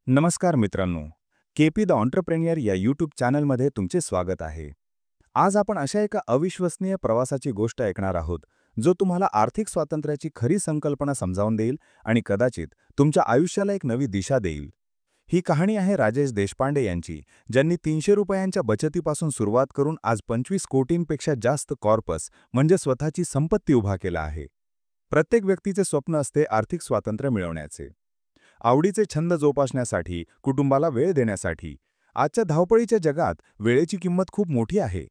नमस्कार मित्रांनो, KP the entrepreneur या यूट्यूब चॅनलमध्ये तुमचे स्वागत आहे. आज आपण अशा एका अविश्वसनीय प्रवासाची गोष्ट ऐकणार आहोत, जो तुम्हाला आर्थिक स्वातंत्र्याची खरी संकल्पना समजावून देईल आणि कदाचित तुमच्या आयुष्याला एक नवी दिशा देईल. ही कहाणी आहे राजेश देशपांडे यांची, ज्यांनी 300 रुपयांच्या बचतीपासून सुरुवात करून आज 25 कोटींपेक्षा जास्त कॉर्पस म्हणजे स्वतःची संपत्ती उभा केला आहे. प्रत्येक व्यक्तीचे स्वप्न असते आर्थिक स्वातंत्र्य मिळवण्याचे. आवडीचे छंद जोपासण्यासाठी, कुटुंबाला वेळ देण्यासाठी. आजच्या धावपळीच्या जगात वेळेची किंमत खूप मोठी आहे.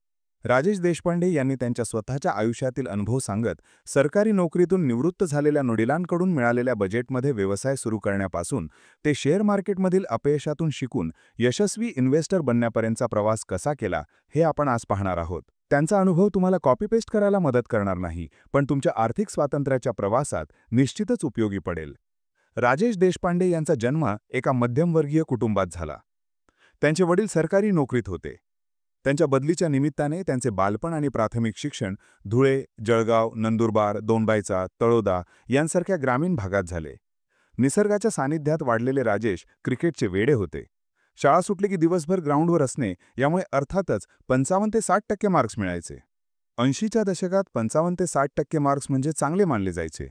राजेश देशपांडे यांनी त्यांच्या स्वतःच्या आयुष्यातील अनुभव सांगत सरकारी नोकरीतून निवृत्त झालेल्या वडिलांकडून मिळालेल्या बजेटमध्ये व्यवसाय सुरू करण्यापासून ते शेअर मार्केटमधील अपयशातून शिकून यशस्वी इन्व्हेस्टर बनण्यापर्यंतचा प्रवास कसा केला, हे आपण आज पाहणार आहोत. त्यांचा अनुभव तुम्हाला कॉपी पेस्ट करायला मदत करणार नाही, पण तुमच्या आर्थिक स्वातंत्र्याच्या प्रवासात निश्चितच उपयोगी पडेल. राजेश देशपांडे यांचा जन्म एका मध्यमवर्गीय कुटुंबात झाला. त्यांचे वडील सरकारी नोकरीत होते. त्यांच्या बदलीच्या निमित्ताने त्यांचे बालपण आणि प्राथमिक शिक्षण धुळे, जळगाव, नंदुरबार, दोंडाईचा, तळोदा यांसारख्या ग्रामीण भागात झाले. निसर्गाच्या सानिध्यात वाढलेले राजेश क्रिकेटचे वेडे होते. शाळा सुटली की दिवसभर ग्राउंडवर असणे, यामुळे अर्थातच 55 ते 60% मार्क्स मिळायचे. 80च्या दशकात 55 ते 60% मार्क्स म्हणजे चांगले मानले जायचे.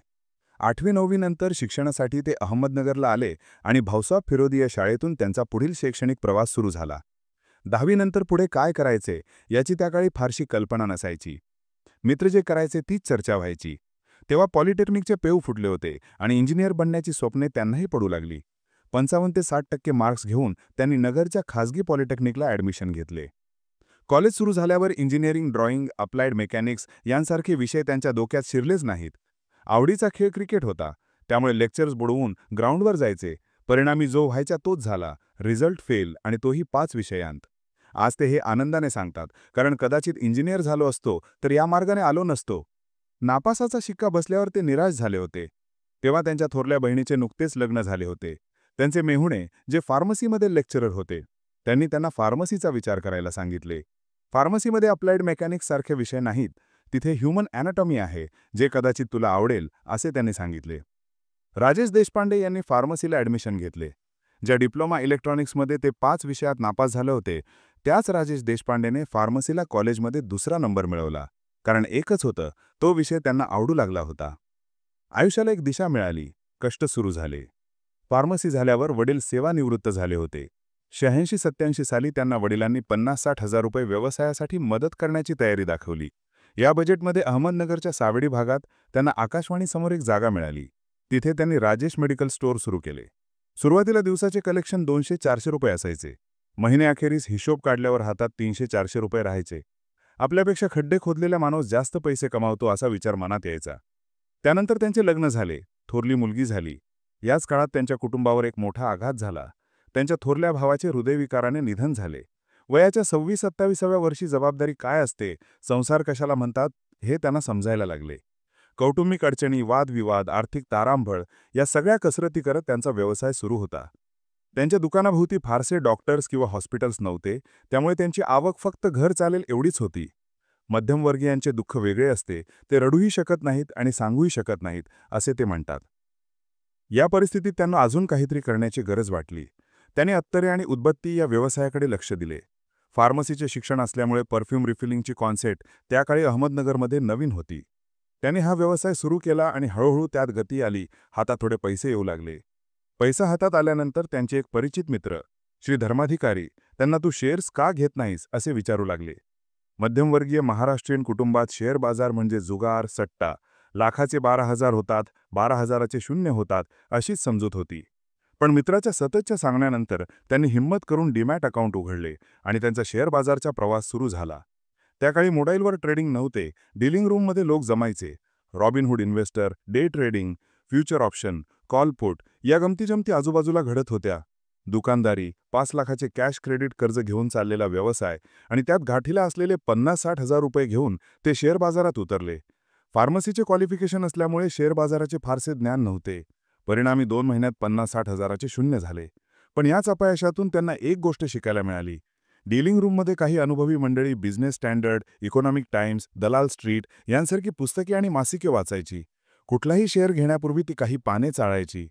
8वी-9वी नंतर शिक्षणासाठी ते अहमदनगरला आले आणि भाऊसाहेब फिरोदिया शाळेतून त्यांचा पुढील शैक्षणिक प्रवास सुरू झाला. 10वी नंतर पुढे काय करायचे याची त्या काळी फारशी कल्पना नसायची. मित्र जे करायचे तीच चर्चा व्हायची. तेव्हा पॉलिटेक्निकचे पेव फुटले होते आणि इंजिनियर बनण्याची स्वप्ने त्यांनाही पडू लागली. 55 ते 60% मार्क्स घेऊन त्यांनी नगरच्या खासगी पॉलिटेक्निकला ॲडमिशन घेतले. कॉलेज सुरू झाल्यावर इंजिनिअरिंग, ड्रॉइंग, अप्लाइड मेकॅनिक्स यांसारखे विषय त्यांच्या डोक्यात शिरलेच नाहीत. आवडीचा खेळ क्रिकेट होता, त्यामुळे लेक्चर्स बुडवून ग्राउंडवर जायचे. परिणामी जो व्हायचा तोच झाला, रिझल्ट फेल, आणि तोही 5 विषयांत. आज ते हे आनंदाने सांगतात, कारण कदाचित इंजिनियर झालो असतो तर या मार्गाने आलो नसतो. नापासाचा शिक्का बसल्यावर ते निराश झाले होते. तेव्हा त्यांच्या थोरल्या बहिणीचे नुकतेच लग्न झाले होते. त्यांचे मेहुणे, जे फार्मसीमध्ये लेक्चरर होते, त्यांनी त्यांना फार्मसीचा विचार करायला सांगितले. फार्मसीमध्ये अप्लाइड मेकॅनिक्स सारखे विषय नाहीत, तिथे ह्यूमन ॲनाटॉमी आहे, जे कदाचित तुला आवडेल, असे त्यांनी सांगितले. राजेश देशपांडे यांनी फार्मसीला ॲडमिशन घेतले. ज्या डिप्लोमा इलेक्ट्रॉनिक्समध्ये ते 5 विषयात नापास झाले होते, त्याच राजेश देशपांडेने फार्मसीला कॉलेजमध्ये 2रा नंबर मिळवला. कारण एकच होतं, तो विषय त्यांना आवडू लागला होता. आयुष्याला एक दिशा मिळाली, कष्ट सुरू झाले. फार्मसी झाल्यावर वडील सेवानिवृत्त झाले होते. 86-87 साली त्यांना वडिलांनी 50-60 हजार रुपये व्यवसायासाठी मदत करण्याची तयारी दाखवली. या बजेटमध्ये अहमदनगरच्या सावेडी भागात त्यांना आकाशवाणीसमोर एक जागा मिळाली. तिथे त्यांनी राजेश मेडिकल स्टोअर सुरू केले. सुरुवातीला दिवसाचे कलेक्शन 200-400 रुपये असायचे. महिन्याअखेरीस हिशोब काढल्यावर हातात 300-400 रुपये राहायचे. आपल्यापेक्षा खड्डे खोदलेला माणूस जास्त पैसे कमावतो असा विचार मनात यायचा. त्यानंतर त्यांचे लग्न झाले, थोरली मुलगी झाली. याच काळात त्यांच्या कुटुंबावर एक मोठा आघात झाला. त्यांच्या थोरल्या भावाचे हृदयविकाराने निधन झाले. वयाच्या 26-27व्या वर्षी जबाबदारी काय असते, संसार कशाला म्हणतात, हे त्यांना समजायला लागले. कौटुंबिक अडचणी, वादविवाद, आर्थिक तारांबळ या सगळ्या कसरती करत त्यांचा व्यवसाय सुरू होता. त्यांच्या दुकानाभोवती फारसे डॉक्टर्स किंवा हॉस्पिटल्स नव्हते, त्यामुळे त्यांची आवक फक्त घर चालेल एवढीच होती. मध्यमवर्गीयांचे दुःख वेगळे असते, ते रडूही शकत नाहीत आणि सांगूही शकत नाहीत, असे ते म्हणतात. या परिस्थितीत त्यांना अजून काहीतरी करण्याची गरज वाटली. त्यांनी अत्तरे आणि उदबत्ती या व्यवसायाकडे लक्ष दिले. फार्मसीचे शिक्षण असल्यामुळे परफ्यूम रिफिलिंगची कॉन्सेप्ट त्या काळी अहमदनगरमध्ये नवीन होती. त्यांनी हा व्यवसाय सुरू केला आणि हळूहळू त्यात गती आली. हातात थोडे पैसे येऊ लागले. पैसा हातात आल्यानंतर त्यांचे एक परिचित मित्र, श्री धर्माधिकारी, त्यांना तू शेअर्स का घेत नाहीस असे विचारू लागले. मध्यमवर्गीय महाराष्ट्रीयन कुटुंबात शेअर बाजार म्हणजे जुगार, सट्टा. लाखाचे 12,000 होतात, 12,000चे 0 होतात, अशीच समजूत होती. पण मित्राच्या सततच्या सांगण्यानंतर त्यांनी हिंमत करून डीमॅट अकाउंट उघडले आणि त्यांचा शेअर बाजारचा प्रवास सुरू झाला. त्या काळी मोबाईलवर ट्रेडिंग नव्हते. डीलिंग रूममध्ये लोक जमायचे. Robinhood investor, day trading, future option, call put या गमतीजमती आजूबाजूला घडत होत्या. दुकानदारी, 5 लाखाचे कॅश क्रेडिट कर्ज घेऊन चाललेला व्यवसाय आणि त्यात गाठीला असलेले 50-60 हजार रुपये घेऊन ते शेअर बाजारात उतरले. फार्मसीचे क्वालिफिकेशन असल्यामुळे शेअर बाजाराचे फारसे ज्ञान नव्हते. परिणामी 2 महिन्यात 50-60 हजाराचे 0 झाले. पण याच अपयशातून त्यांना एक गोष्ट शिकायला मिळाली. डीलिंग रूममध्ये काही अनुभवी मंडळी बिझनेस स्टँडर्ड, इकॉनॉमिक टाइम्स, दलाल स्ट्रीट यांसारखी पुस्तके आणि मासिके वाचायची. कुठलाही शेअर घेण्यापूर्वी ती काही पाने चाळायची.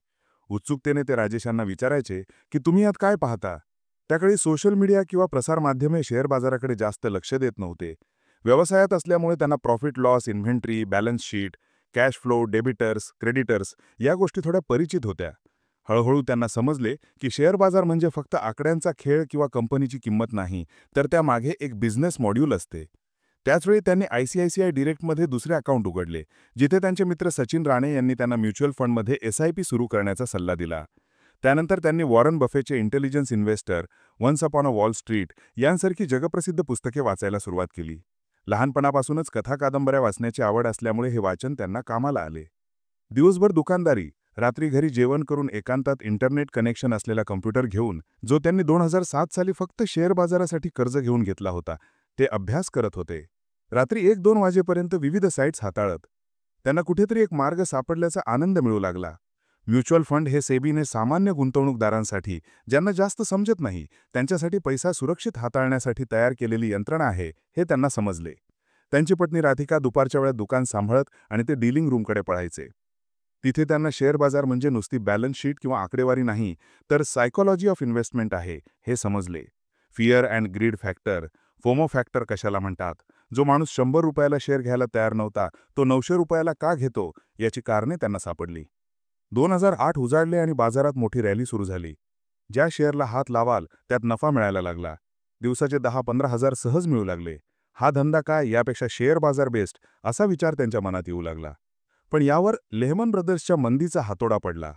उत्सुकतेने ते राजेशांना विचारायचे की तुम्ही यात काय पाहता. त्याकडे सोशल मीडिया किंवा प्रसारमाध्यमे शेअर बाजाराकडे जास्त लक्ष देत नव्हते. व्यवसायात असल्यामुळे त्यांना profit loss, inventory, balance sheet, cash flow, debtors, creditors या गोष्टी थोड्या परिचित होत्या. हळूहळू त्यांना समजले की शेअर बाजार म्हणजे फक्त आकड्यांचा खेळ किंवा कंपनीची किंमत नाही, तर त्यामागे एक बिझनेस मॉड्यूल असते. त्याचवेळी त्यांनी ICICI डिरेक्टमध्ये दुसरे अकाउंट उघडले, जिथे त्यांचे मित्र सचिन राणे यांनी त्यांना म्युच्युअल फंडमध्ये SIP सुरू करण्याचा सल्ला दिला. त्यानंतर त्यांनी वॉरन बफेचे intelligence investor, once upon a Wall Street यांसारखी जगप्रसिद्ध पुस्तके वाचायला सुरुवात केली. लहानपणापासूनच कथा कादंबऱ्या वाचण्याची आवड असल्यामुळे हे वाचन त्यांना कामाला आले. दिवसभर दुकानदारी, रात्री घरी जेवण करून एकांतात इंटरनेट कनेक्शन असलेला कम्प्युटर घेऊन, जो त्यांनी 2007 साली फक्त शेअर बाजारासाठी कर्ज घेऊन घेतला होता, ते अभ्यास करत होते. रात्री 1-2 वाजेपर्यंत विविध साईट्स हाताळत. त्यांना कुठेतरी एक मार्ग सापडल्याचा आनंद मिळू लागला. म्युच्युअल फंड हे सेबीने सामान्य गुंतवणूकदारांसाठी, ज्यांना जास्त समजत नाही, त्यांच्यासाठी पैसा सुरक्षित हाताळण्यासाठी तयार केलेली यंत्रणा आहे, हे त्यांना समजले. त्यांची पत्नी राधिका दुपारच्या वेळात दुकान सांभाळत आणि ते डीलिंग रूमकडे पळायचे. तिथे त्यांना शेअर बाजार म्हणजे नुसती बॅलन्स शीट किंवा आकडेवारी नाही, तर सायकोलॉजी ऑफ इन्व्हेस्टमेंट आहे, हे समजले. Fear and greed factor, FOMO factor कशाला म्हणतात, जो माणूस 100 रुपयाला शेअर घ्यायला तयार नव्हता, तो 900 रुपयाला का घेतो, याची कारणे त्यांना सापडली. 2008 उजाडले आणि बाजारात मोठी रॅली सुरू झाली. ज्या शेअरला हात लावाल त्यात नफा मिळायला लागला. दिवसाचे 10-15 हजार सहज मिळू लागले. हा धंदा काय, यापेक्षा शेअर बाजार बेस्ट, असा विचार त्यांच्या मनात येऊ लागला. पण यावर लेहमन ब्रदर्सच्या मंदीचा हातोडा पडला.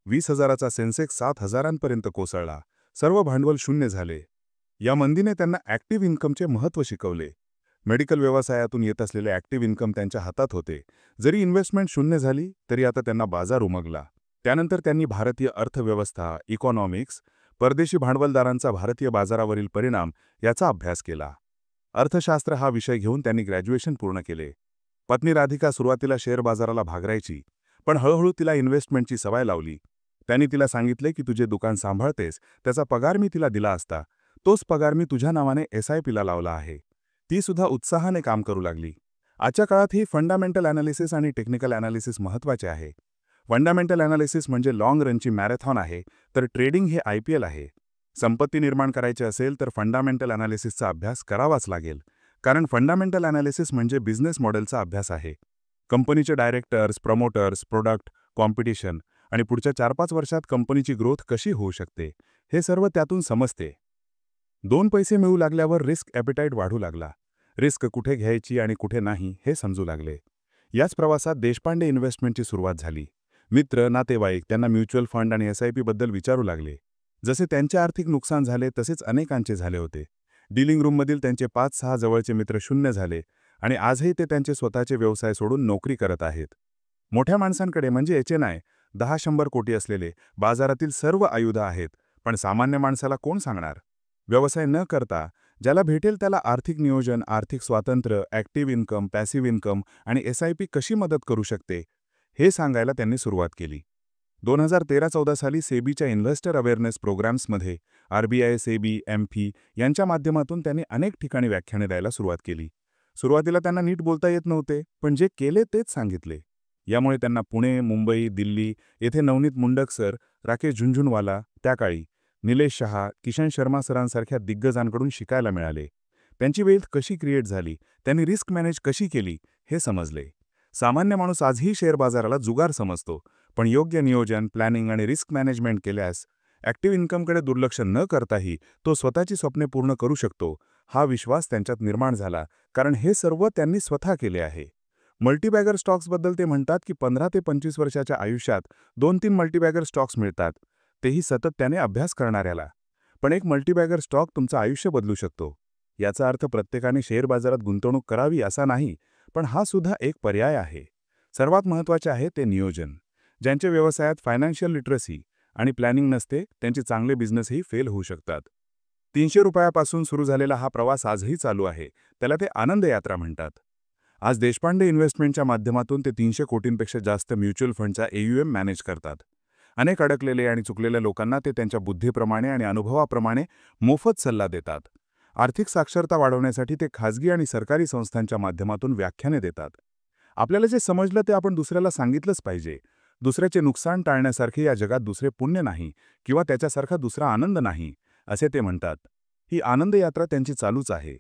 20,000चा सेन्सेक्स 7,000पर्यंत कोसळला. सर्व भांडवल शून्य झाले. या मंदीने त्यांना ॲक्टिव्ह इन्कमचे महत्त्व शिकवले. मेडिकल व्यवसायातून येत असलेले ॲक्टिव्ह इन्कम त्यांच्या हातात होते. जरी इन्व्हेस्टमेंट शून्य झाली तरी आता त्यांना बाजार उमगला. त्यानंतर त्यांनी भारतीय अर्थव्यवस्था, इकॉनॉमिक्स, परदेशी भांडवलदारांचा भारतीय बाजारावरील परिणाम याचा अभ्यास केला. अर्थशास्त्र हा विषय घेऊन त्यांनी ग्रॅज्युएशन पूर्ण केले. पत्नी राधिका सुरुवातीला शेअर बाजाराला भागरायची, पण हळूहळू तिला इन्व्हेस्टमेंटची सवय लावली. त्यांनी तिला सांगितले की तुझे दुकान सांभाळतेस, त्याचा पगार मी तिला दिला असता, तोच पगार मी तुझ्या नावाने SIPला लावला आहे. ती सुद्धा उत्साहाने काम करू लागली. आजच्या काळातही फंडामेंटल ॲनालिसिस आणि टेक्निकल ॲनालिसिस महत्त्वाचे आहे. फंडामेंटल ॲनालिसिस म्हणजे लाँग रनची मॅरेथॉन आहे, तर ट्रेडिंग हे IPL आहे. संपत्ती निर्माण करायची असेल तर फंडामेंटल ॲनालिसिसचा अभ्यास करावाच लागेल, कारण फंडामेंटल ॲनालिसिस म्हणजे बिझनेस मॉडेलचा अभ्यास आहे. कंपनीचे डायरेक्टर्स, प्रमोटर्स, प्रोडक्ट, कॉम्पिटिशन आणि पुढच्या 4-5 वर्षात कंपनीची ग्रोथ कशी होऊ शकते, हे सर्व त्यातून समजते. 2 पैसे मिळू लागल्यावर रिस्क ॲपेटाईट वाढू लागला. रिस्क कुठे घ्यायची आणि कुठे नाही हे समजू लागले. याच प्रवासात देशपांडे इन्व्हेस्टमेंटची सुरुवात झाली. मित्र, नातेवाईक त्यांना म्युच्युअल फंड आणि SIP बद्दल विचारू लागले. जसे त्यांचे आर्थिक नुकसान झाले तसेच अनेकांचे झाले होते. डीलिंग रूममधील त्यांचे 5-6 जवळचे मित्र शून्य झाले आणि आजही ते त्यांचे स्वतःचे व्यवसाय सोडून नोकरी करत आहेत. मोठ्या माणसांकडे म्हणजे HNI 10-100 कोटी असलेले बाजारातील सर्व आयुध आहेत, पण सामान्य माणसाला कोण सांगणार? व्यवसाय न करता ज्याला भेटेल त्याला आर्थिक नियोजन, आर्थिक स्वातंत्र्य, ॲक्टिव्ह इन्कम, पॅसिव्ह इन्कम आणि SIP कशी मदत करू शकते, हे सांगायला त्यांनी सुरुवात केली. 2013-14 साली सेबीच्या इन्व्हेस्टर अवेअरनेस प्रोग्राम्समध्ये RBI, सेबी, MFI यांच्या माध्यमातून त्यांनी अनेक ठिकाणी व्याख्याने द्यायला सुरुवात केली. सुरुवातीला त्यांना नीट बोलता येत नव्हते, पण जे केले तेच सांगितले. यामुळे त्यांना पुणे, मुंबई, दिल्ली येथे नवनीत मुंडक सर, राकेश झुंझुनवाला, त्याकाळी निलेश शहा, किशन शर्मा सरांसारख्या दिग्गजांकडून शिकायला मिळाले. त्यांची वेल्थ कशी क्रिएट झाली, त्यांनी रिस्क मॅनेज कशी केली, हे समजले. सामान्य माणूस आजही शेअर बाजाराला जुगार समजतो, पण योग्य नियोजन, प्लॅनिंग आणि रिस्क मॅनेजमेंट केल्यास ॲक्टिव्ह इन्कमकडे दुर्लक्ष न करताही तो स्वतःची स्वप्ने पूर्ण करू शकतो, हा विश्वास त्यांच्यात निर्माण झाला, कारण हे सर्व त्यांनी स्वतः केले आहे. मल्टीबॅगर स्टॉक्सबद्दल ते म्हणतात की 15 ते 25 वर्षाच्या आयुष्यात 2-3 मल्टीबॅगर स्टॉक्स मिळतात, तेही सातत्याने अभ्यास करणाऱ्याला. पण एक मल्टीबॅगर स्टॉक तुमचं आयुष्य बदलू शकतो. याचा अर्थ प्रत्येकाने शेअर बाजारात गुंतवणूक करावी असा नाही, पण हा सुद्धा एक पर्याय आहे. सर्वात महत्त्वाचे आहे ते नियोजन. ज्यांच्या व्यवसायात फायनान्शियल लिटरसी आणि प्लॅनिंग नसते, त्यांचे चांगले बिझनेसही फेल होऊ शकतात. 300 रुपयापासून सुरू झालेला हा प्रवास आजही चालू आहे. त्याला ते आनंद यात्रा म्हणतात. आज देशपांडे इन्व्हेस्टमेंटच्या माध्यमातून ते 300 कोटींपेक्षा जास्त म्युच्युअल फंडचा AUM मॅनेज करतात. अनेक अडकलेले आणि चुकलेल्या लोकांना ते त्यांच्या बुद्धीप्रमाणे आणि अनुभवाप्रमाणे मोफत सल्ला देतात. आर्थिक साक्षरता वाढवण्यासाठी ते खाजगी आणि सरकारी संस्थांच्या माध्यमातून व्याख्याने देतात. आपल्याला जे समजलं ते आपण दुसऱ्याला सांगितलंच पाहिजे. दुसऱ्याचे नुकसान टाळण्यासारखे या जगात दुसरे पुण्य नाही किंवा त्याच्यासारखा दुसरा आनंद नाही, असे ते म्हणतात. ही आनंद यात्रा त्यांची चालूच आहे.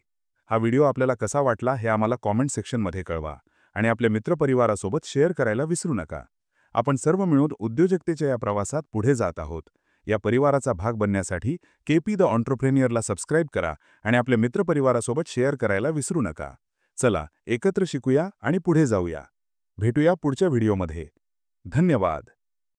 हा व्हिडिओ आपल्याला कसा वाटला हे आम्हाला कॉमेंट सेक्शनमध्ये कळवा आणि आपल्या मित्रपरिवारासोबत शेअर करायला विसरू नका. आपण सर्व मिळून उद्योजकतेच्या या प्रवासात पुढे जात आहोत. या परिवाराचा भाग बनण्यासाठी केपी द एंटरप्रेन्युअरला सबस्क्राईब करा आणि आपल्या मित्रपरिवारासोबत शेअर करायला विसरू नका. चला एकत्र शिकूया आणि पुढे जाऊया. भेटूया पुढच्या व्हिडिओमध्ये. धन्यवाद.